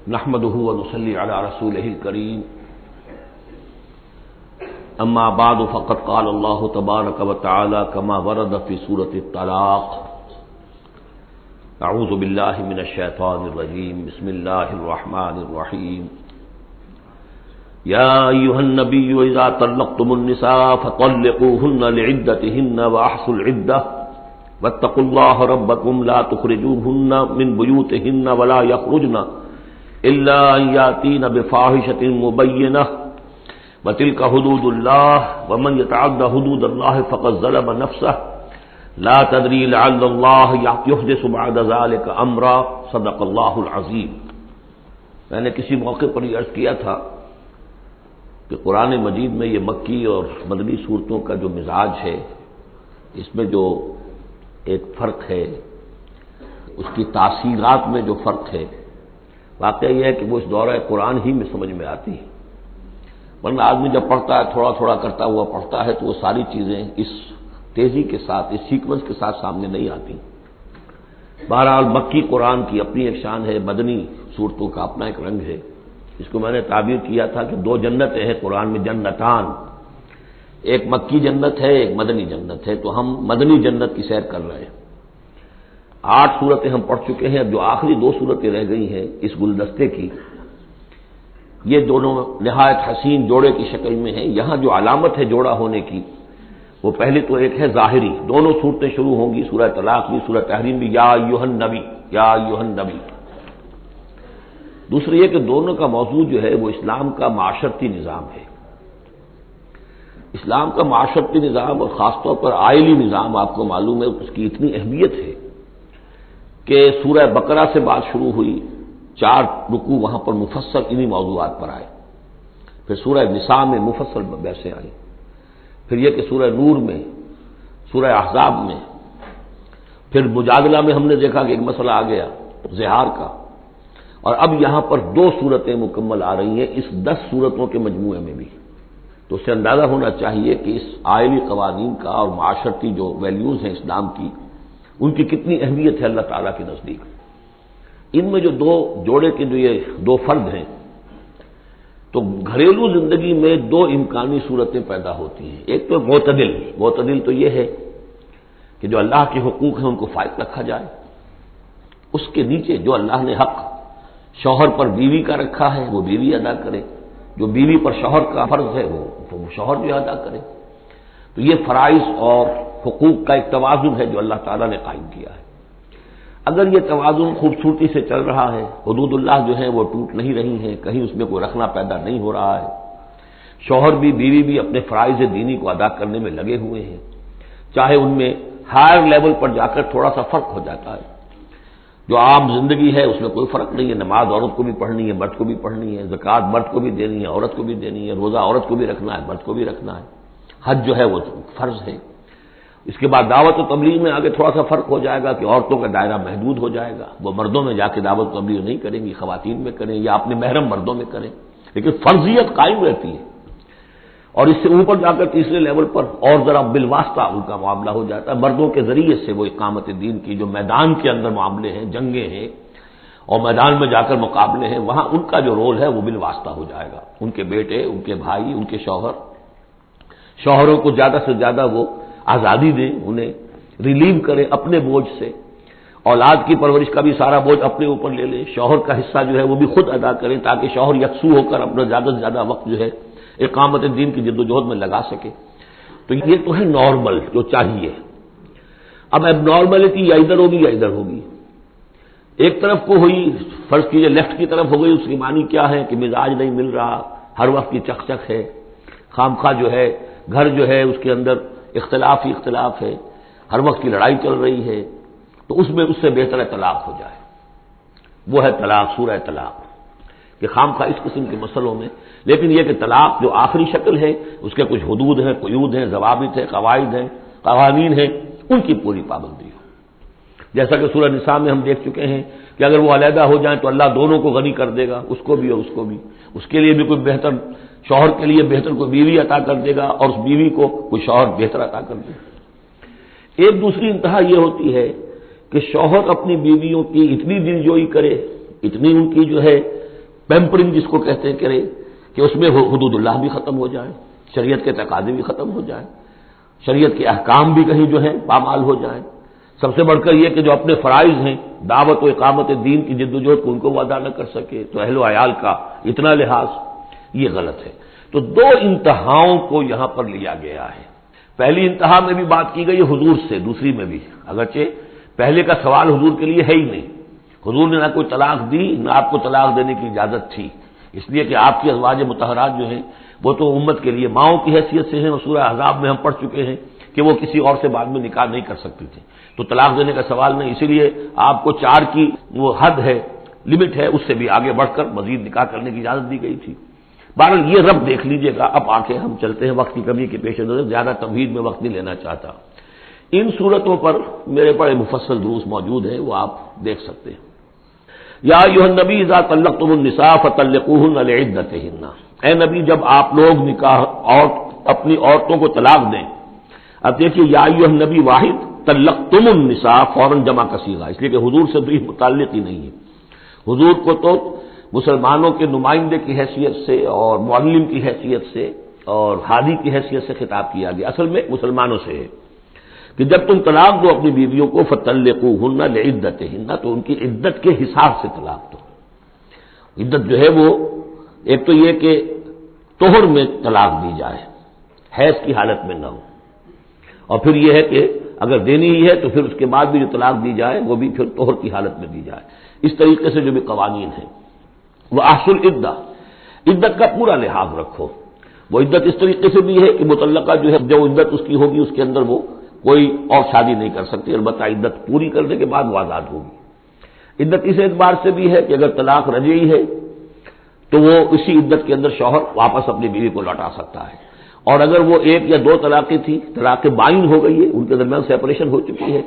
نحمده ونصلي على رسوله الكريم اما بعد فقد قال الله تبارك وتعالى كما ورد في سورة الطلاق اعوذ بالله من الشيطان الرجيم بسم الله الرحمن الرحيم يا أيها النبي إذا طلقتم النساء فطلقوهن لعدتهن وأحصوا العدة واتقوا الله ربكم لا تخرجوهن من بيوتهن ولا يخرجن إلا أن يأتين بفاحشة مبينة وتلك حدود الله ومن يتعد حدود الله فقد ظلم نفسه لا تدري لعل الله يحدث بعد ذلك أمرا صدق الله العظيم. میں نے کسی موقع پر یہ عرض کیا تھا کہ قرآن مجید میں یہ مکی اور مدنی صورتوں کا جو مزاج ہے اس میں جو ایک فرق ہے، اس کی تاثیرات میں جو فرق ہے، واقعہ یہ ہے کہ وہ اس دورہ قرآن ہی میں سمجھ میں آتی ہے، ورنہ آدمی جب پڑھتا ہے تھوڑا تھوڑا کرتا ہوا پڑھتا ہے تو وہ ساری چیزیں اس تیزی کے ساتھ، اس سیکوینس کے ساتھ سامنے نہیں آتی. بہرحال مکی قرآن کی اپنی ایک شان ہے، مدنی صورتوں کا اپنا ایک رنگ ہے. اس کو میں نے تعبیر کیا تھا کہ دو جنتیں ہیں قرآن میں، جنتان، ایک مکی جنت ہے ایک مدنی جنت ہے. تو ہم مدنی جنت کی سیر کر رہے ہیں. 8 صورتیں ہم پڑھ چکے ہیں، اب جو آخری 2 صورتیں رہ گئی ہیں اس گلدستے کی، یہ دونوں نہایت حسین جوڑے کی شکل میں ہیں. یہاں جو علامت ہے جوڑا ہونے کی وہ پہلے تو ایک ہے ظاہری، دونوں صورتیں شروع ہوں گی، سورہ طلاق بھی سورہ تحریم بھی، یا ایھا النبی یا ایھا النبی. دوسری یہ کہ دونوں کا موضوع جو ہے وہ اسلام کا معاشرتی نظام ہے. اسلام کا معاشرتی نظام اور خاص طور پر آئلی نظام، آپ کو معلوم ہے اس کی اتنی اہمیت ہے کہ سورہ بقرہ سے بات شروع ہوئی، 4 رکوع وہاں پر مفصل انہی موضوعات پر آئے. پھر سورہ نساء میں مفصل بحثیں آئیں. پھر یہ کہ سورہ نور میں، سورہ احزاب میں، پھر مجادلہ میں ہم نے دیکھا کہ ایک مسئلہ آ گیا زہار کا، اور اب یہاں پر 2 صورتیں مکمل آ رہی ہیں اس 10 صورتوں کے مجموعے میں بھی. تو اس سے اندازہ ہونا چاہیے کہ اس آئلی قوانین کا اور معاشرتی جو ویلیوز ہیں اسلام کی، ان کی کتنی اہمیت ہے اللہ تعالیٰ کے نزدیک. ان میں جو 2 جوڑے کے جو یہ 2 فرد ہیں، تو گھریلو زندگی میں 2 امکانی صورتیں پیدا ہوتی ہیں. ایک تو معتدل تو یہ ہے کہ جو اللہ کے حقوق ہیں ان کو فائق رکھا جائے، اس کے نیچے جو اللہ نے حق شوہر پر بیوی کا رکھا ہے وہ بیوی ادا کرے، جو بیوی پر شوہر کا فرض ہے وہ شوہر جو ادا کرے. تو یہ فرائض اور حقوق کا ایک توازن ہے جو اللہ تعالیٰ نے قائم کیا ہے. اگر یہ توازن خوبصورتی سے چل رہا ہے، حدود اللہ جو ہیں وہ ٹوٹ نہیں رہی ہیں، کہیں اس میں کوئی رخنا پیدا نہیں ہو رہا ہے، شوہر بھی بیوی بھی اپنے فرائض دینی کو ادا کرنے میں لگے ہوئے ہیں، چاہے ان میں ہائر لیول پر جا کر تھوڑا سا فرق ہو جاتا ہے. جو عام زندگی ہے اس میں کوئی فرق نہیں ہے، نماز عورت کو بھی پڑھنی ہے مرد کو بھی پڑھنی ہے، زکوٰۃ مرد کو بھی دینی ہے عورت کو بھی دینی ہے، روزہ عورت کو بھی رکھنا ہے مرد کو بھی رکھنا ہے، حج جو ہے وہ فرض ہے. اس کے بعد دعوت و تبلیغ میں آگے تھوڑا سا فرق ہو جائے گا کہ عورتوں کا دائرہ محدود ہو جائے گا، وہ مردوں میں جا کے دعوت و تبلیغ نہیں کریں گی، خواتین میں کریں یا اپنے محرم مردوں میں کریں، لیکن فرضیت قائم رہتی ہے. اور اس سے اوپر جا کر تیسرے لیول پر اور ذرا بالواسطہ ان کا معاملہ ہو جاتا ہے، مردوں کے ذریعے سے وہ اقامت دین کی جو میدان کے اندر معاملے ہیں، جنگیں ہیں اور میدان میں جا کر مقابلے ہیں، وہاں ان کا جو رول ہے وہ بالواسطہ ہو جائے گا. ان کے بیٹے، ان کے بھائی، ان کے شوہروں کو زیادہ سے زیادہ وہ آزادی دیں، انہیں ریلیو کریں اپنے بوجھ سے، اولاد کی پرورش کا بھی سارا بوجھ اپنے اوپر لے لیں، شوہر کا حصہ جو ہے وہ بھی خود ادا کریں تاکہ شوہر یکسو ہو کر اپنا زیادہ سے زیادہ وقت جو ہے اقامت دین کی جد و جہد میں لگا سکے. تو یہ تو ہے نارمل جو چاہیے. اب اب نارملٹی یا ادھر ہوگی یا ادھر ہوگی. ایک طرف کو ہوئی، فرض کیجیے لیفٹ کی طرف ہو گئی، اس کی معنی کیا ہے کہ مزاج نہیں مل رہا، ہر وقت کی چک چک ہے، خامخواہ جو ہے گھر جو ہے اس کے اندر اختلاف ہی اختلاف ہے، ہر وقت کی لڑائی چل رہی ہے، تو اس میں اس سے بہتر ہے طلاق ہو جائے. وہ ہے طلاق، سورہ طلاق، کہ خامخواہ اس قسم کے مسئلوں میں. لیکن یہ کہ طلاق جو آخری شکل ہے اس کے کچھ حدود ہیں، قیود ہیں، ضوابط ہیں، قواعد ہیں، قوانین ہیں، ان کی پوری پابندی ہو. جیسا کہ سورہ نساء میں ہم دیکھ چکے ہیں کہ اگر وہ علیحدہ ہو جائیں تو اللہ دونوں کو غنی کر دے گا، اس کو بھی اور اس کو بھی. اس کے لیے بھی کوئی بہتر، شوہر کے لیے بہتر کوئی بیوی عطا کر دے گا اور اس بیوی کو کوئی شوہر بہتر عطا کر دے گا. ایک دوسری انتہا یہ ہوتی ہے کہ شوہر اپنی بیویوں کی اتنی دلجوئی کرے، اتنی ان کی جو ہے پیمپرنگ جس کو کہتے ہیں کرے کہ اس میں حدود اللہ بھی ختم ہو جائے، شریعت کے تقاضے بھی ختم ہو جائیں، شریعت کے احکام بھی کہیں جو ہے پامال ہو جائیں۔ سب سے بڑھ کر یہ کہ جو اپنے فرائض ہیں، دعوت و اقامت دین کی جدوجہد کو ان کو وہ ادا نہ کر سکے، تو اہل و عیال کا اتنا لحاظ، یہ غلط ہے۔ تو دو انتہاؤں کو یہاں پر لیا گیا ہے۔ پہلی انتہا میں بھی بات کی گئی ہے حضور سے، دوسری میں بھی، اگرچہ پہلے کا سوال حضور کے لیے ہے ہی نہیں، حضور نے نہ کوئی طلاق دی نہ آپ کو طلاق دینے کی اجازت تھی، اس لیے کہ آپ کی ازواج مطہرات جو ہیں وہ تو امت کے لیے ماؤں کی حیثیت سے ہیں، اور سورہ احزاب میں ہم پڑھ چکے ہیں کہ وہ کسی اور سے بعد میں نکاح نہیں کر سکتی تھی، تو طلاق دینے کا سوال نہیں، اسی لیے آپ کو 4 کی وہ حد ہے، لمٹ ہے، اس سے بھی آگے بڑھ کر مزید نکاح کرنے کی اجازت دی گئی تھی۔ بہرحال یہ رب دیکھ لیجئے گا۔ اب آ کے ہم چلتے ہیں، وقت کی کمی کے پیش نظر زیادہ تمہید میں وقت نہیں لینا چاہتا۔ ان صورتوں پر میرے بڑے مفصل دروس موجود ہیں، وہ آپ دیکھ سکتے ہیں۔ یا ایھا النبی اذا طلقتم النساء فطلقوهن لعدتهن، اے نبی جب آپ لوگ نکاح اور اپنی عورتوں کو طلاق دیں، اب دیکھیے یا ایھا النبی واحد، طلقتم النساء فوراً جمع کا صیغہ، اس لیے کہ حضور سے بھی متعلق ہی نہیں ہے۔ حضور کو تو مسلمانوں کے نمائندے کی حیثیت سے اور معلم کی حیثیت سے اور ہادی کی حیثیت سے خطاب کیا گیا، اصل میں مسلمانوں سے ہے کہ جب تم طلاق دو اپنی بیویوں کو فطلقوهن لعدتهن، تو ان کی عدت کے حساب سے طلاق دو۔ عدت جو ہے وہ ایک تو یہ کہ طہر میں طلاق دی جائے، حیض کی حالت میں نہ ہو، اور پھر یہ ہے کہ اگر دینی ہی ہے تو پھر اس کے بعد بھی جو طلاق دی جائے وہ بھی پھر طہر کی حالت میں دی جائے۔ اس طریقے سے جو بھی قوانین ہیں، وہ احصل عدہ، عدت کا پورا لحاظ رکھو۔ وہ عدت اس طریقے سے بھی ہے کہ مطلقہ جو ہے جو عدت اس کی ہوگی اس کے اندر وہ کوئی اور شادی نہیں کر سکتی، البتہ عدت پوری کرنے کے بعد وہ آزاد ہوگی۔ عدت اس اعتبار سے بھی ہے کہ اگر طلاق رجعی ہے تو وہ اسی عدت کے اندر شوہر واپس اپنی بیوی کو لوٹا سکتا ہے، اور اگر وہ 1 یا 2 طلاقیں تھی، طلاق بائن ہو گئی ہے، ان کے درمیان سیپریشن ہو چکی ہے،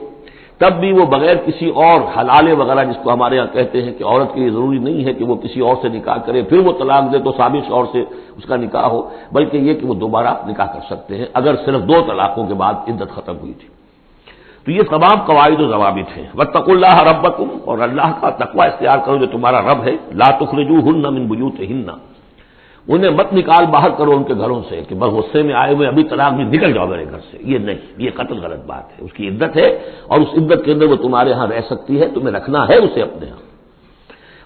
تب بھی وہ بغیر کسی اور حلالے وغیرہ جس کو ہمارے ہاں کہتے ہیں کہ عورت کے لیے ضروری نہیں ہے کہ وہ کسی اور سے نکاح کرے پھر وہ طلاق دے تو سابق شوہر سے اس کا نکاح ہو، بلکہ یہ کہ وہ دوبارہ نکاح کر سکتے ہیں اگر صرف 2 طلاقوں کے بعد عدت ختم ہوئی تھی۔ تو یہ تمام قواعد و ضوابط ہیں۔ واتقوا اللہ ربکم، اور اللہ کا تقوی اختیار کرو جو تمہارا رب ہے۔ لا تخرجوہن من بیوتہن، انہیں مت نکال باہر کرو ان کے گھروں سے کہ بس غصے میں آئے ہوئے ابھی طلاق بھی نکل جاؤ میرے گھر سے، یہ نہیں، یہ قطعی غلط بات ہے۔ اس کی عدت ہے اور اس عدت کے اندر وہ تمہارے ہاں رہ سکتی ہے، تمہیں رکھنا ہے اسے اپنے ہاں۔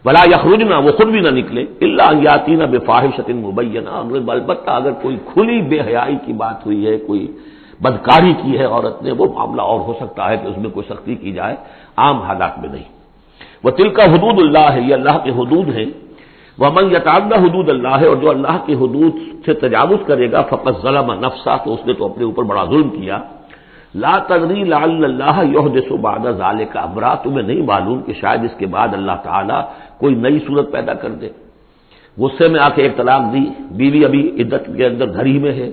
ولا یخرجن، وہ خود بھی نہ نکلے، الا ان یاتین بفاحشۃ مبینہ، البتہ اگر کوئی کھلی بے حیائی کی بات ہوئی ہے، کوئی بدکاری کی ہے عورت نے، وہ معاملہ اور ہو سکتا ہے کہ اس میں کوئی سختی کی جائے، عام حالات میں نہیں۔ وتلک حدود اللہ ہے، یہ اللہ کے حدود ہیں۔ ومن یتعدی حدود اللہ ہے، اور جو اللہ کی حدود سے تجاوز کرے گا فقد ظلم نفسہ، تو اس نے تو اپنے اوپر بڑا ظلم کیا۔ لا تدری لعل اللہ یحدث بعد ذلک امرا، تمہیں نہیں معلوم کہ شاید اس کے بعد اللہ تعالیٰ کوئی نئی صورت پیدا کر دے۔ غصے میں آ کے 1 طلاق دی، بیوی ابھی عدت کے اندر گھر ہی میں ہے،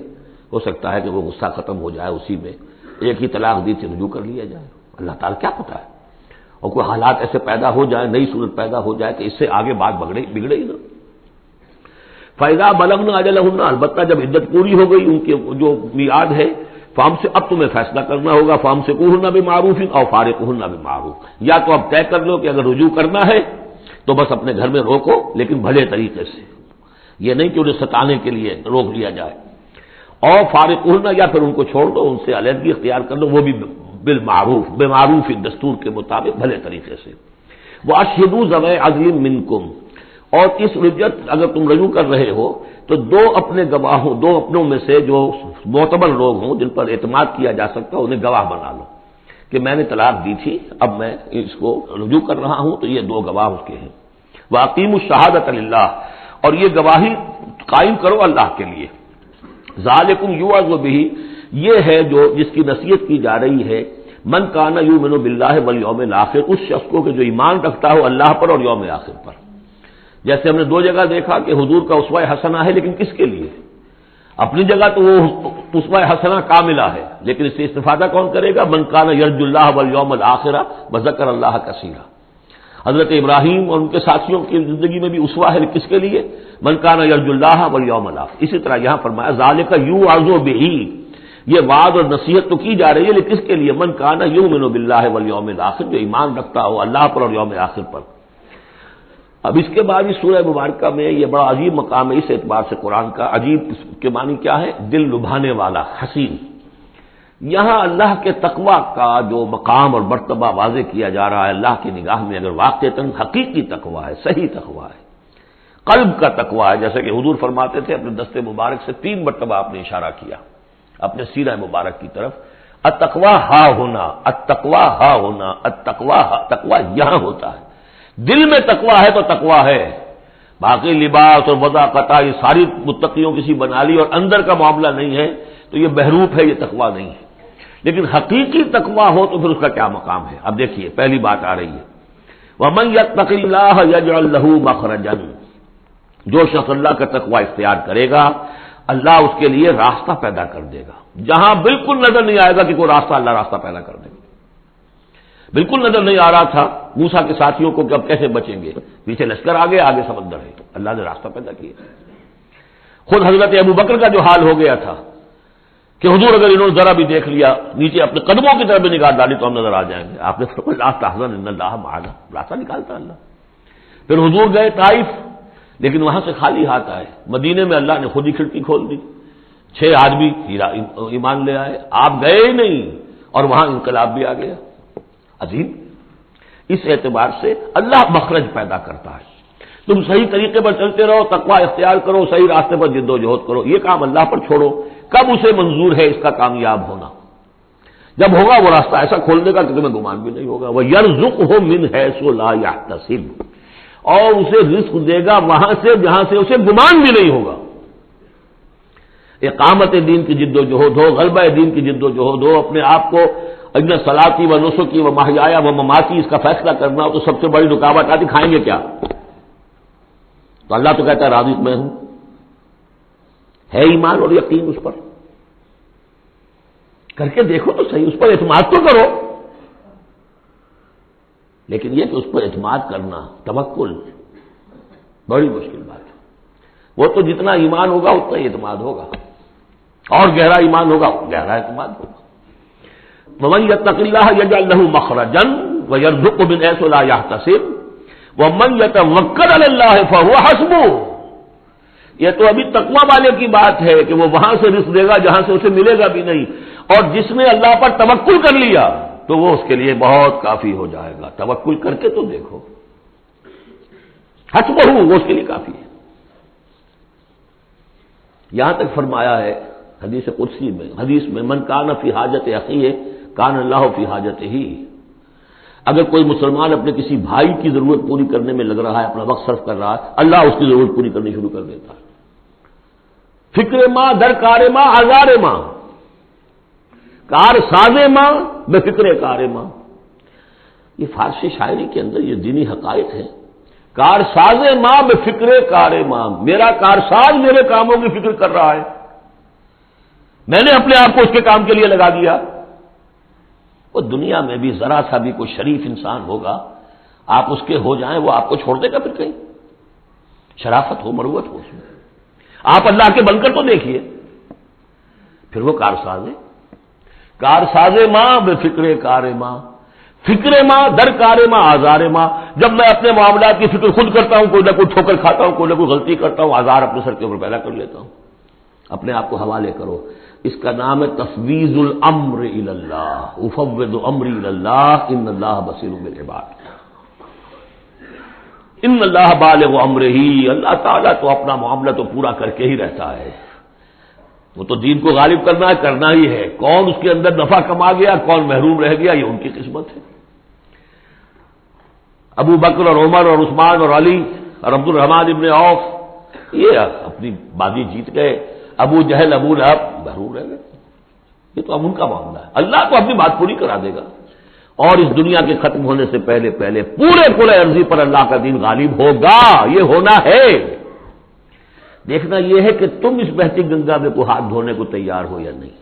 ہو سکتا ہے کہ وہ غصہ ختم ہو جائے، اسی میں 1 ہی طلاق دی تھی رجوع کر لیا جائے، اللہ تعالیٰ کیا پتہ ہے، اور کوئی حالات ایسے پیدا ہو جائے، نئی صورت پیدا ہو جائے کہ اس سے آگے بات بگڑے ہی نہ۔ فَإِذَا بَلَغْنَ أَجَلَهُنَّ، البتہ جب عدت پوری ہو گئی ان کی جو میعاد ہے، اب تمہیں فیصلہ کرنا ہوگا، فَأَمْسِكُوهُنَّ بِمَعْرُوفٍ أَوْ فَارِقُوهُنَّ بِمَعْرُوفٍ، یا تو اب طے کر لو کہ اگر رجوع کرنا ہے تو بس اپنے گھر میں روکو، لیکن بھلے طریقے سے، یہ نہیں کہ انہیں ستانے کے لیے روک لیا جائے، اور فارقوهن، یا پھر ان کو چھوڑ دو، ان سے علیحدگی اختیار کر دو، وہ بھی بالمعروف، بمعروف دستور کے مطابق بھلے طریقے سے۔ وَأَشْهِدُوا ذَوَيْ عَدْلٍ مِّنكُمْ، اور اس رجعت اگر تم رجوع کر رہے ہو تو 2 اپنے گواہوں، 2 اپنوں میں سے جو معتبر لوگ ہوں جن پر اعتماد کیا جا سکتا انہیں گواہ بنا لو کہ میں نے طلاق دی تھی، اب میں اس کو رجوع کر رہا ہوں، تو یہ 2 گواہ اس کے ہیں۔ وَأَقِیمُوا الشَّهَادَةَ لِلَّهِ، اور یہ گواہی قائم کرو اللہ کے لیے۔ ذالکم یوعظ بہ، یہ ہے جو جس کی نصیحت کی جا رہی ہے، من کان یؤمن باللہ والیوم الاخر، اس شخص کو کہ جو ایمان رکھتا ہو اللہ پر اور یوم آخر پر۔ جیسے ہم نے 2 جگہ دیکھا کہ حضور کا اسوہ حسنہ ہے، لیکن کس کے لیے؟ اپنی جگہ تو وہ اسوہ حسنہ کاملہ ہے، لیکن اس سے استفادہ کون کرے گا؟ من کان یرجو اللہ والیوم الاخر وذکر اللہ کثیرا۔ حضرت ابراہیم اور ان کے ساتھیوں کی زندگی میں بھی اسوہ ہے، کس کے لیے؟ من کان یرجو اللہ والیوم الاخر۔ اسی طرح یہاں فرمایا ذالک یوعظ بہ، یہ وعظ اور نصیحت تو کی جا رہی ہے، لیکن کس کے لیے؟ من کان یؤمن باللہ والیوم الاخر، جو ایمان رکھتا ہو اللہ پر اور یوم آخر پر۔ اب اس کے بعد اس سورہ مبارکہ میں یہ بڑا عجیب مقام ہے اس اعتبار سے قرآن کا. عجیب کے معنی کیا ہے؟ دل لبھانے والا، حسین. یہاں اللہ کے تقوی کا جو مقام اور مرتبہ واضح کیا جا رہا ہے اللہ کی نگاہ میں، اگر واقعتاً حقیقی تقوی ہے، صحیح تقوی ہے، قلب کا تقوی ہے، جیسے کہ حضور فرماتے تھے اپنے دست مبارک سے 3 مرتبہ آپ نے اشارہ کیا اپنے سیرہ مبارک کی طرف، التقوی ہا ہونا، التقوی ہا ہونا، التقوی ہا. تقوی یہاں ہوتا ہے. دل میں تقوی ہے تو تقوی ہے. باقی لباس اور وضاقت یہ ساری متقیوں کسی بنا لی اور اندر کا معاملہ نہیں ہے تو یہ بہروپ ہے، یہ تقوی نہیں ہے. لیکن حقیقی تقوی ہو تو پھر اس کا کیا مقام ہے؟ اب دیکھیے پہلی بات آ رہی ہے، وَمَن يَتَّقِ اللَّهَ يَجْعَل لَّهُ مَخْرَجًا. جو شخص اللہ کا تقوی اختیار کرے گا اللہ اس کے لیے راستہ پیدا کر دے گا. جہاں بالکل نظر نہیں آئے گا کہ کوئی راستہ، اللہ راستہ پیدا کر دے گا. بالکل نظر نہیں آ رہا تھا موسیٰ کے ساتھیوں کو کہ اب کیسے بچیں گے، پیچھے لشکر آگے، آگے سمندر ہے، اللہ نے راستہ پیدا کیا. خود حضرت ابو بکر کا جو حال ہو گیا تھا کہ حضور اگر انہوں نے ذرا بھی دیکھ لیا، نیچے اپنے قدموں کی طرف بھی نگاہ ڈالی تو ہم نظر آ جائیں گے. آپ نے فرمایا لا تحزن ان اللہ معنا، راستہ نکالتا اللہ. پھر حضور گئے طائف، لیکن وہاں سے خالی ہاتھ آئے. مدینے میں اللہ نے خود ہی کھڑکی کھول دی، 6 آدمی ایمان لے آئے. آپ گئے ہی نہیں اور وہاں انقلاب بھی آ گیا. عظیم. اس اعتبار سے اللہ مخرج پیدا کرتا ہے. تم صحیح طریقے پر چلتے رہو، تقوی اختیار کرو، صحیح راستے پر جد و جہد کرو. یہ کام اللہ پر چھوڑو. کب اسے منظور ہے اس کا کامیاب ہونا؟ جب ہوگا وہ راستہ ایسا کھول دے گا کہ تمہیں گمان بھی نہیں ہوگا. وَيَرْزُقْهُ مِنْ حَيْثُ لَا يَحْتَسِبُ، اور اسے رزق دے گا وہاں سے جہاں سے اسے گمان بھی نہیں ہوگا. اقامت دین کی جد و جہد ہو، غلبہ دین کی جد و جہد ہو، اپنے آپ کو ان صلاتی و نسکی و محیایا و مماتی اس کا فیصلہ کرنا ہو تو سب سے بڑی رکاوٹ آتی کھائیں گے کیا؟ تو اللہ تو کہتا ہے رازق میں ہوں. ہے ایمان اور یقین اس پر؟ کر کے دیکھو تو صحیح، اس پر اعتماد تو کرو. لیکن یہ کہ اس پر اعتماد کرنا، توکل، بڑی مشکل بات ہے. وہ تو جتنا ایمان ہوگا اتنا ہی اعتماد ہوگا، اور گہرا ایمان ہوگا گہرا اعتماد ہوگا. وَمَن يَتَّقِ اللَّهَ يَجْعَل لَّهُ مَخْرَجًا وَيَرْزُقْهُ مِنْ حَيْثُ لَا يَحْتَسِبُ وَمَن يَتَوَكَّلْ عَلَى اللَّهِ فَهُوَ حَسْبُهُ. یہ تو ابھی تقوی والے کی بات ہے کہ وہ وہاں سے رزق دے گا جہاں سے اسے ملے گا بھی نہیں. اور جس نے اللہ پر توکل کر لیا تو وہ اس کے لیے بہت کافی ہو جائے گا. توکل کر کے تو دیکھو، حسبہ وہ اس کے لیے کافی ہے. یہاں تک فرمایا ہے حدیث قدسی میں، حدیث میں من کان فی حاجت اخیہ کان اللہ فی حاجتہ. اگر کوئی مسلمان اپنے کسی بھائی کی ضرورت پوری کرنے میں لگ رہا ہے، اپنا وقت صرف کر رہا ہے، اللہ اس کی ضرورت پوری کرنی شروع کر دیتا ہے. فکر ماں در کار ماں آزار ماں، کار ساز ماں بے فکر کار ماں. یہ فارسی شاعری کے اندر یہ دینی حقائق ہے. کار ساز ماں بے فکر کار ماں، میرا کارساز میرے کاموں کی فکر کر رہا ہے، میں نے اپنے آپ کو اس کے کام کے لیے لگا دیا. وہ دنیا میں بھی ذرا سا بھی کوئی شریف انسان ہوگا، آپ اس کے ہو جائیں وہ آپ کو چھوڑ دے گا پھر کہیں؟ شرافت ہو، مروت ہو اس میں. آپ اللہ کے بن کر تو دیکھیے. پھر وہ کارساز ہے. کارساز ماں بے فکر کار ماں، فکر ماں در کار ماں آزار ماں. جب میں اپنے معاملات کی فکر خود کرتا ہوں، کوئی نہ کوئی ٹھوکر کھاتا ہوں، کوئی نہ کوئی غلطی کرتا ہوں، آزار اپنے سر کے اوپر پیدا کر لیتا ہوں. اپنے آپ کو حوالے کرو. اس کا نام ہے تفویض الامر الی اللہ. افوض امری الی اللہ ان اللہ بصیر بالعباد. ان اللہ بالغ امرہ، اللہ تعالیٰ تو اپنا معاملہ تو پورا کر کے ہی رہتا ہے. وہ تو دین کو غالب کرنا ہی ہے. کون اس کے اندر نفع کما گیا، کون محروم رہ گیا، یہ ان کی قسمت ہے. ابو بکر اور عمر اور عثمان اور علی اور عبد الرحمن ابن عوف یہ اپنی بازی جیت گئے. ابو جہل ابو لہب محروم رہ گئے. یہ تو اب ان کا معاملہ ہے. اللہ تو اپنی بات پوری کرا دے گا. اور اس دنیا کے ختم ہونے سے پہلے پورے عرضی پر اللہ کا دین غالب ہوگا. یہ ہونا ہے. دیکھنا یہ ہے کہ تم اس بہتی گنگا میں کو ہاتھ دھونے کو تیار ہو یا نہیں،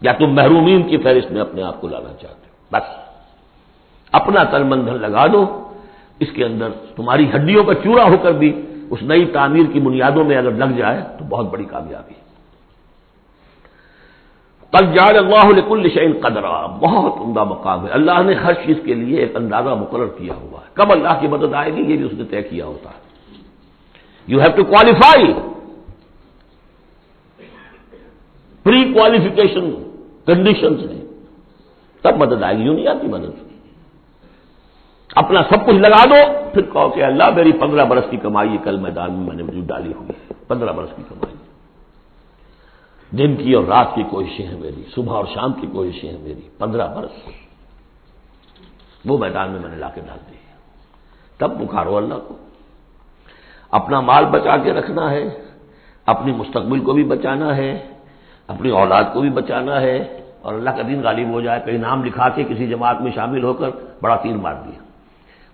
یا تم محرومین کی فہرست میں اپنے آپ کو لانا چاہتے ہو. بس اپنا تن من دھن لگا دو اس کے اندر. تمہاری ہڈیوں کا چورا ہو کر بھی اس نئی تعمیر کی بنیادوں میں اگر لگ جائے تو بہت بڑی کامیابی ہے. قد جعل اللہ لکل شیء قدرا، بہت عمدہ مقام ہے، اللہ نے ہر چیز کے لیے ایک اندازہ مقرر کیا ہوا ہے، کب اللہ کی مدد آئے گی یہ بھی اس نے طے کیا ہوتا ہے. You have to qualify, pre qualification conditions ہیں، تب مدد آئے گی، یوں نہیں آتی مدد. اپنا سب کچھ لگا دو پھر کہو کہ اللہ میری 15 برس کی کمائی کل میدان میں نے ڈالی ہوئی ہے، 15 برس کی کمائی، دن کی اور رات کی کوششیں ہیں میری، صبح اور شام کی کوششیں ہیں میری، 15 برس وہ میدان میں نے لا کے ڈال دی. تب پکارو اللہ کو. اپنا مال بچا کے رکھنا ہے، اپنی مستقبل کو بھی بچانا ہے، اپنی اولاد کو بھی بچانا ہے، اور اللہ کا دین غالب ہو جائے کہیں نام لکھا کے کسی جماعت میں شامل ہو کر بڑا تیر مار دیا.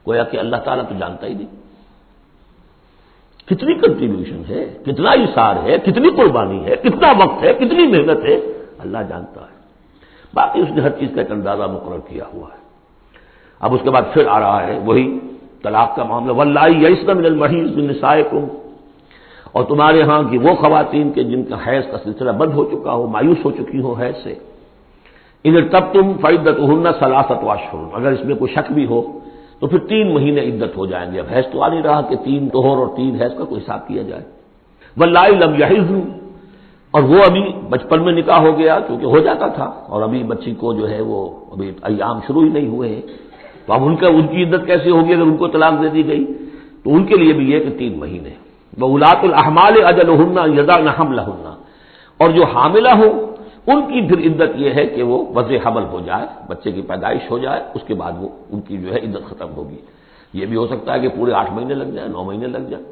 گویا کہ اللہ تعالیٰ تو جانتا ہی نہیں کتنی کنٹریبیوشن ہے، کتنا اثار ہے، کتنی قربانی ہے، کتنا وقت ہے، کتنی محنت ہے، اللہ جانتا ہے. باقی اس نے ہر چیز کا ایک اندازہ مقرر کیا ہوا ہے. اب اس کے بعد پھر آ رہا ہے وہی طلاق کا معاملہ. واللائی یئسن من المحیض من نسائکم، اور تمہارے ہاں کی وہ خواتین کے جن کا حیض کا سلسلہ بند ہو چکا ہو، مایوس ہو چکی ہو حیض سے، ان ارتبتم فعدتہن ثلاثۃ اشہر، اگر اس میں کوئی شک بھی ہو تو پھر 3 مہینے عدت ہو جائیں گے. اب حیض تو آ نہیں رہا کہ 3 طہور اور 3 حیض کا کوئی حساب کیا جائے. واللائی لم یحضن، اور وہ ابھی بچپن میں نکاح ہو گیا کیونکہ ہو جاتا تھا، اور ابھی بچی کو جو ہے وہ ابھی ایام شروع ہی نہیں ہوئے ہیں، تو اب ان کی عدت کیسے ہوگی اگر ان کو طلاق دے دی گئی؟ تو ان کے لیے بھی یہ کہ 3 مہینے. وَأُولَاتُ الْأَحْمَالِ أَجَلُهُنَّ أَن يَضَعْنَ حَمْلَهُنَّ، اور جو حاملہ ہوں ان کی پھر عدت یہ ہے کہ وہ وضع حمل ہو جائے، بچے کی پیدائش ہو جائے، اس کے بعد وہ ان کی جو ہے عدت ختم ہوگی. یہ بھی ہو سکتا ہے کہ پورے 8 مہینے لگ جائیں، 9 مہینے لگ جائیں،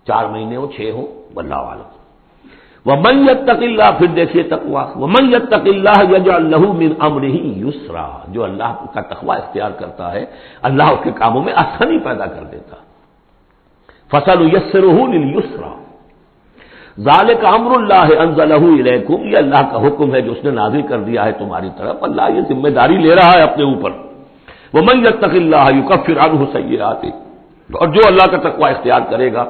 4 مہینے ہو، 6 ہو، واللہ اعلم. وَمَن يَتَّقِ اللَّهَ، پھر دیکھیے تقویٰ، وَمَن يَتَّقِ اللَّهَ يَجْعَل لَّهُ مِنْ أَمْرِهِ يُسْرًا، جو اللہ کا تقویٰ اختیار کرتا ہے اللہ اس کے کاموں میں آسانی پیدا کر دیتا. فَسَنُيَسِّرُهُ لِلْيُسْرَىٰ، ذَلِكَ أَمْرُ اللَّهِ أَنزَلَهُ إِلَيْكُمْ، یہ اللہ کا حکم ہے جو اس نے نازل کر دیا ہے تمہاری طرف. اللہ یہ ذمہ داری لے رہا ہے اپنے اوپر. وَمَن يَتَّقِ اللَّهَ يُكَفِّرْ عَنْهُ سَيِّئَاتِهِ، اور جو اللہ کا تقویٰ اختیار کرے گا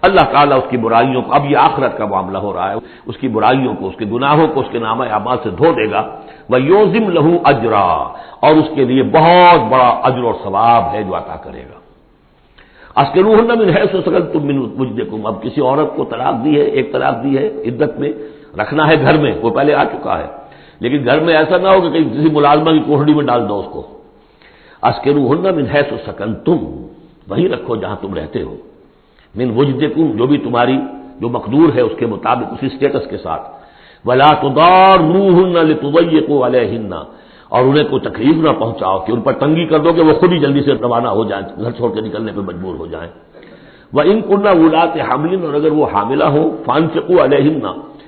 اللہ تعالیٰ اس کی برائیوں کو، اب یہ آخرت کا معاملہ ہو رہا ہے، اس کی برائیوں کو، اس کے گناہوں کو اس کے نامہ اعمال سے دھو دے گا. وَيُعْظِمْ لَهُ أَجْرًا، اور اس کے لیے بہت بڑا اجر اور ثواب ہے جو عطا کرے گا. اسکنوہن من حیث سکنتم من وجدکم، اب کسی عورت کو طلاق دی ہے، ایک طلاق دی ہے، عدت میں رکھنا ہے گھر میں، وہ پہلے آ چکا ہے، لیکن گھر میں ایسا نہ ہو کہ کہیں کسی ملازمہ کی کوٹڑی میں ڈال دو اس کو. اسکنوہن من حیث سکنتم، وہیں رکھو جہاں تم رہتے ہو، من وجدکم، جو بھی تمہاری جو مقدور ہے اس کے مطابق، اسی سٹیٹس کے ساتھ. ولا تضاروہن لتضیقوا علیہن، اور انہیں کوئی تکلیف نہ پہنچاؤ کہ ان پر تنگی کر دو کہ وہ خود ہی جلدی سے روانہ ہو جائیں، گھر چھوڑ کے نکلنے پہ مجبور ہو جائیں. وَإِن كُنَّ أُولَاتِ حَمْلٍ، اور اگر وہ حاملہ ہوں، فَأَنفِقُوا عَلَيْهِنَّ،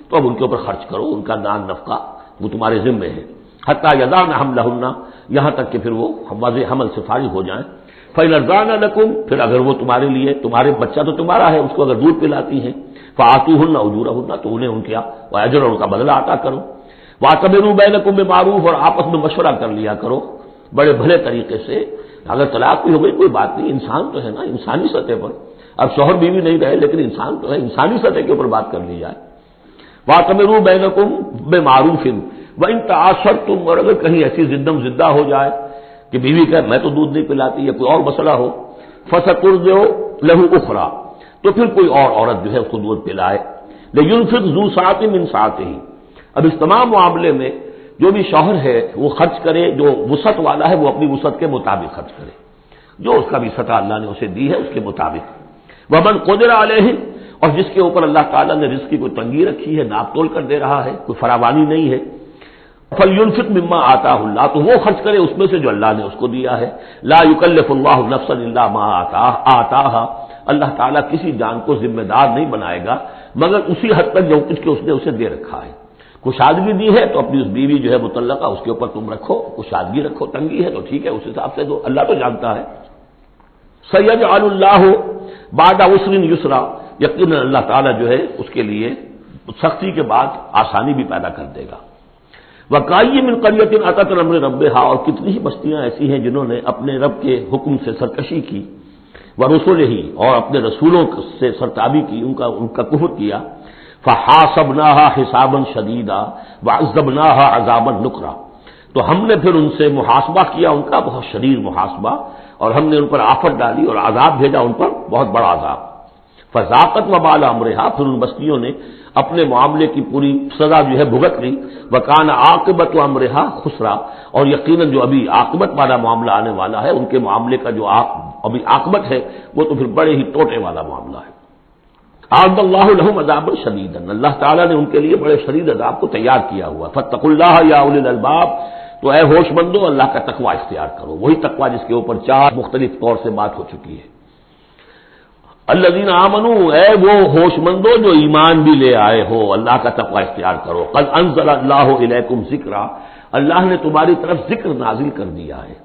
تو اب ان کے اوپر خرچ کرو، ان کا دان نفقہ وہ تمہارے ذمے ہے. حَتَّى يَضَعْنَ حَمْلَهُنَّ، یہاں تک کہ پھر وہ واضح حمل سے فارغ ہو جائیں. فَإِنْ أَرْضَعْنَ لَكُمْ، پھر اگر وہ تمہارے لیے، تمہارے بچہ تو تمہارا ہے، اس کو اگر دودھ پلاتی ہیں، فَآتُوهُنَّ أُجُورَهُنَّ، تو انہیں ان کا اجر اور ان کا بدلہ عطا کرو. وَاعْتَمِرُوا بَيْنَكُم بِمَعْرُوفٍ، اور آپس میں مشورہ کر لیا کرو بڑے بھلے طریقے سے. اگر طلاق بھی ہو گئی کوئی بات نہیں، انسان تو ہے نا، انسانی سطح پر، اب شوہر بیوی نہیں رہے لیکن انسان تو ہے، انسانی سطح کے اوپر بات کر لی جائے. وَاعْتَمِرُوا بَيْنَكُم بِمَعْرُوفٍ وَإِن تَعَاصَرْتُمْ، اور اگر کہیں ایسی زدم زدہ ہو جائے کہ بیوی کہ میں تو دودھ نہیں پلاتی یا کوئی اور مسئلہ ہو، فَسَتُرْضِعُ لَهُ أُخْرَىٰ، تو پھر کوئی اور عورت جو ہے اس کو دودھ پلائے. لِيُنْفِقْ ذُو سَعَةٍ مِّن سَعَتِهِ، اب اس تمام معاملے میں جو بھی شوہر ہے وہ خرچ کرے، جو وسعت والا ہے وہ اپنی وسعت کے مطابق خرچ کرے، جو اس کا بھی سطح اللہ نے اسے دی ہے اس کے مطابق. وَمَنْ قُدِرَ عَلَيْهِ، اور جس کے اوپر اللہ تعالیٰ نے رزق کی کوئی تنگی رکھی ہے، ناپ تول کر دے رہا ہے، کوئی فراوانی نہیں ہے، فَلْيُنْفِقْ مِمَّا آتَاهُ اللَّهُ، تو وہ خرچ کرے اس میں سے جو اللہ نے اس کو دیا ہے. لَا يُكَلِّفُ اللَّهُ نَفْسًا إِلَّا مَا آتَاهَا، اللہ تعالیٰ کسی جان کو ذمہ دار نہیں بنائے گا مگر اسی حد تک جو کچھ کے اس نے اسے دے رکھا ہے. کشادگی دی ہے تو اپنی اس بیوی جو ہے متعلقہ اس کے اوپر تم رکھو، کشادگی رکھو، تنگی ہے تو ٹھیک ہے اس حساب سے دو، اللہ تو جانتا ہے. سَيَجْعَلُ اللَّهُ بَعْدَ عُسْرٍ يُسْرًا، یقیناً اللہ تعالیٰ جو ہے اس کے لیے سختی کے بعد آسانی بھی پیدا کر دے گا. وَكَأَيٍّ مِّن قَرْيَةٍ أَتَتْ أَمْرَ رَبِّهَا، اور کتنی ہی بستیاں ایسی ہیں جنہوں نے اپنے رب کے حکم سے سرکشی کی، وَرُسُلِهِ، اور اپنے رسولوں سے سرتابی کی، ان کا کفر کیا. فحاسبناها حسابا شدیدا وعذبناها عذابا نکرا، تو ہم نے پھر ان سے محاسبہ کیا، ان کا بہت شدید محاسبہ، اور ہم نے ان پر آفت ڈالی اور عذاب بھیجا ان پر بہت بڑا عذاب۔ فذاقت وبال امرها، پھر ان بستیوں نے اپنے معاملے کی پوری سزا جو ہے بھگت لی۔ وکان عاقبت امرها خسرا، اور یقیناً جو ابھی عاقبت والا معاملہ آنے والا ہے، ان کے معاملے کا جو ابھی عاقبت ہے وہ تو پھر بڑے ہی ٹوٹے والا معاملہ ہے۔ اعد اللہ لهم عذابا شدیدا، اللہ تعالیٰ نے ان کے لیے بڑے شدید عذاب کو تیار کیا ہوا۔ فاتقوا اللہ یا اولی الالباب، تو اے ہوش مندو اللہ کا تقوی اختیار کرو، وہی تقوی جس کے اوپر چار مختلف طور سے بات ہو چکی ہے۔ الذین آمنوا، اے وہ ہوش مندو جو ایمان بھی لے آئے ہو، اللہ کا تقوی اختیار کرو۔ قد انزل اللہ الیکم ذکرا، اللہ نے تمہاری طرف ذکر نازل کر دیا ہے۔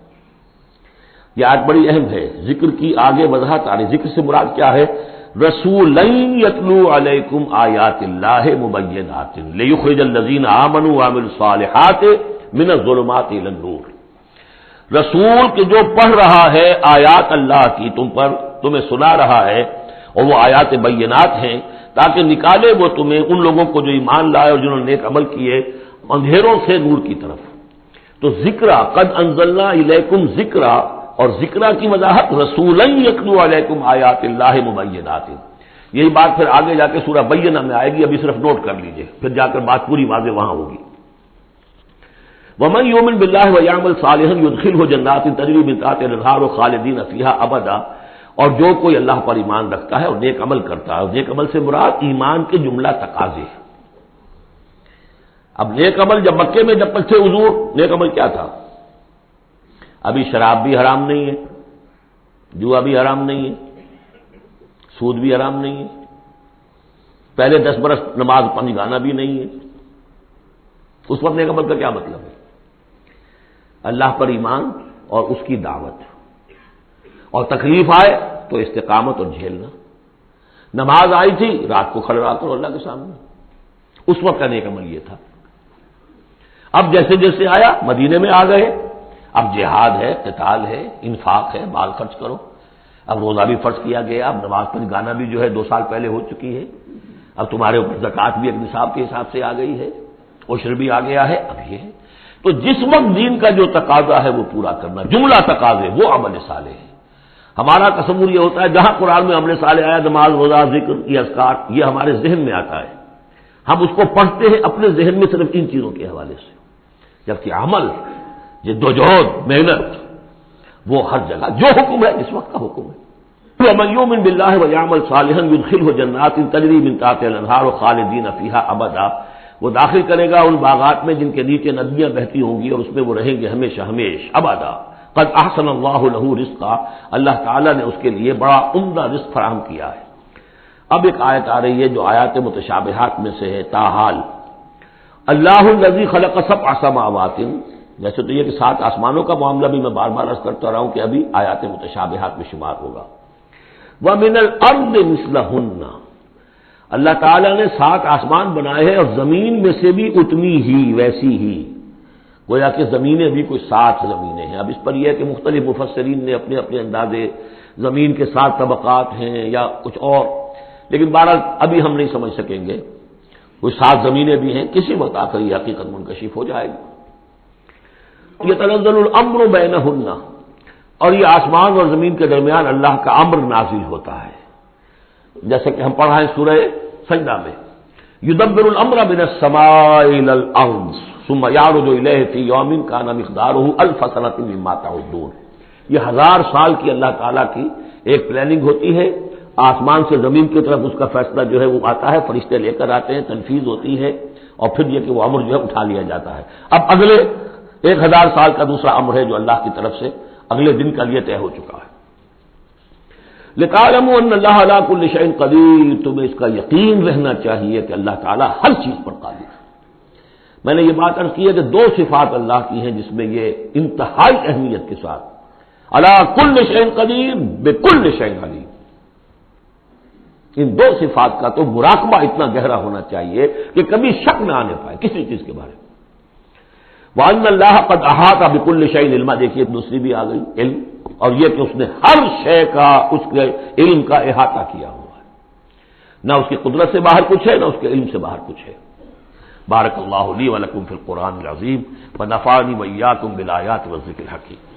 یہ آیت بڑی اہم ہے، ذکر کی آگے وضاحت آ رہی۔ ذکر سے مراد کیا ہے؟ رسولا یتلو علیکم آیات اللہ مبینات لیخرج الذین آمنوا وعملوا الصالحات من الظلمات الی النور، رسول کہ جو پڑھ رہا ہے آیات اللہ کی تم پر، تمہیں سنا رہا ہے، اور وہ آیات بینات ہیں تاکہ نکالے وہ تمہیں، ان لوگوں کو جو ایمان لائے اور جنہوں نے نیک عمل کیے، اندھیروں سے نور کی طرف۔ تو ذکرا، قد انزلنا الیکم ذکرا، اور ذکرا کی وضاحت رسولا یتلو علیکم آیات اللہ مبینات، یہی بات پھر آگے جا کے سورہ بینہ میں آئے گی، ابھی صرف نوٹ کر لیجئے، پھر جا کر بات پوری واضح وہاں ہوگی۔ ومن یؤمن باللہ ویعمل صالحا یدخلہ جنات تجری من تحتہا الانہار خالدین فیہا ابدا، اور جو کوئی اللہ پر ایمان رکھتا ہے اور نیک عمل کرتا ہے، اور نیک عمل سے مراد ایمان کے جملہ تقاضے۔ اب نیک عمل جب مکے میں جب تھے حضور، نیک عمل کیا تھا؟ ابھی شراب بھی حرام نہیں ہے، جوا بھی حرام نہیں ہے، سود بھی حرام نہیں ہے، پہلے 10 برس نماز پنجگانا بھی نہیں ہے، اس وقت نیک عمل کا کیا مطلب ہے؟ اللہ پر ایمان اور اس کی دعوت، اور تکلیف آئے تو استقامت اور جھیلنا۔ نماز آئی تھی، رات کو کھڑے رہا کرو اللہ کے سامنے، اس وقت کا نیک عمل یہ تھا۔ اب جیسے جیسے آیا مدینے میں آ گئے، اب جہاد ہے، قتال ہے، انفاق ہے، مال خرچ کرو، اب روزہ بھی فرض کیا گیا، اب نماز پنجگانا بھی جو ہے 2 سال پہلے ہو چکی ہے، اب تمہارے اوپر زکوٰۃ بھی ایک نصاب کے حساب سے آ گئی ہے، عشر بھی آ گیا ہے، اب یہ ہے۔ تو جس وقت دین کا جو تقاضا ہے وہ پورا کرنا، جملہ تقاضے، وہ عمل صالح ہے۔ ہمارا تصور یہ ہوتا ہے جہاں قرآن میں عمل صالح آیا، نماز، روزہ، ذکر، یہ اذکار، یہ ہمارے ذہن میں آتا ہے، ہم اس کو پڑھتے ہیں اپنے ذہن میں صرف ان چیزوں کے حوالے سے، جبکہ عمل، جدوجہد، محنت، وہ ہر جگہ جو حکم ہے اس وقت کا حکم ہے۔ ومن یؤمن باللہ ویعمل صالحا یدخلہ جنات تجری من تحتہا الانہار خالدین فیہا ابدا، وہ داخل کرے گا ان باغات میں جن کے نیچے ندیاں بہتی ہوں گی، اور اس میں وہ رہیں گے ہمیشہ ہمیش، ابدا۔ قد احسن اللہ لہ رزقا، اللہ تعالیٰ نے اس کے لیے بڑا عمدہ رزق فراہم کیا ہے۔ اب ایک آیت آ رہی ہے جو آیات متشابہات میں سے ہے، تاحال اللہ الذی خلق 7 سماوات، ویسے تو یہ کہ 7 آسمانوں کا معاملہ بھی میں بار بار عرض کرتا رہا ہوں کہ ابھی آیات متشابہات میں شمار ہوگا۔ وَمِنَ الْأَرْضِ مِثْلَهُنَّ، اللہ تعالیٰ نے 7 آسمان بنائے ہیں اور زمین میں سے بھی اتنی ہی، ویسی ہی، گویا کہ زمینیں بھی کوئی 7 زمینیں ہیں۔ اب اس پر یہ ہے کہ مختلف مفسرین نے اپنے اپنے اندازے، زمین کے 7 طبقات ہیں یا کچھ اور، لیکن بہرحال ابھی ہم نہیں سمجھ سکیں گے، کوئی 7 زمینیں بھی ہیں، کسی وقت آ کر یہ حقیقت منکشف ہو جائے گی۔ یتنزل الامر بینہن، اور یہ آسمان اور زمین کے درمیان اللہ کا امر نازل ہوتا ہے، جیسے کہ ہم پڑھا ہے سورہ سجدہ میں، یدبر الامر من السماء الى الارض ثم یعرج الیہ فی یوم کان مقدارہ 1000 سنۃ مما تعدون، یہ 1000 سال کی اللہ تعالیٰ کی ایک پلاننگ ہوتی ہے، آسمان سے زمین کی طرف اس کا فیصلہ جو ہے وہ آتا ہے، فرشتے لے کر آتے ہیں، تنفیذ ہوتی ہے، اور پھر یہ کہ وہ امر جو ہے اٹھا لیا جاتا ہے۔ اب اگلے 1000 سال کا دوسرا امر ہے جو اللہ کی طرف سے اگلے دن کا لیے طے ہو چکا ہے۔ لِتَعْلَمُوا أَنَّ اللَّهَ عَلَىٰ كُلِّ شَيْءٍ قَدِيرٌ، تمہیں اس کا یقین رہنا چاہیے کہ اللہ تعالیٰ ہر چیز پر قادر ہے۔ میں نے یہ بات عرض کی ہے کہ 2 صفات اللہ کی ہیں جس میں یہ انتہائی اہمیت کے ساتھ عَلَىٰ كُلِّ شَيْءٍ قَدِيرٌ بِكُلِّ شَيْءٍ عَلِيمٌ، ان 2 صفات کا تو مراقبہ اتنا گہرا ہونا چاہیے کہ کبھی شک نہ آنے پائے کسی چیز کے بارے میں۔ وَأَنَّ اللَّهَ قَدْ أَحَاطَ بِكُلِّ شَيْءٍ عِلْمًا، دیکھیے دوسری بھی آ گئی، علم، اور یہ کہ اس نے ہر شے کا، اس کے علم کا احاطہ کیا ہوا ہے۔ نہ اس کی قدرت سے باہر کچھ ہے، نہ اس کے علم سے باہر کچھ ہے۔ بارک اللہ لی و لکم فی القرآن العظیم ونفعنی وإیاکم بالآیات والذکر الحکیم۔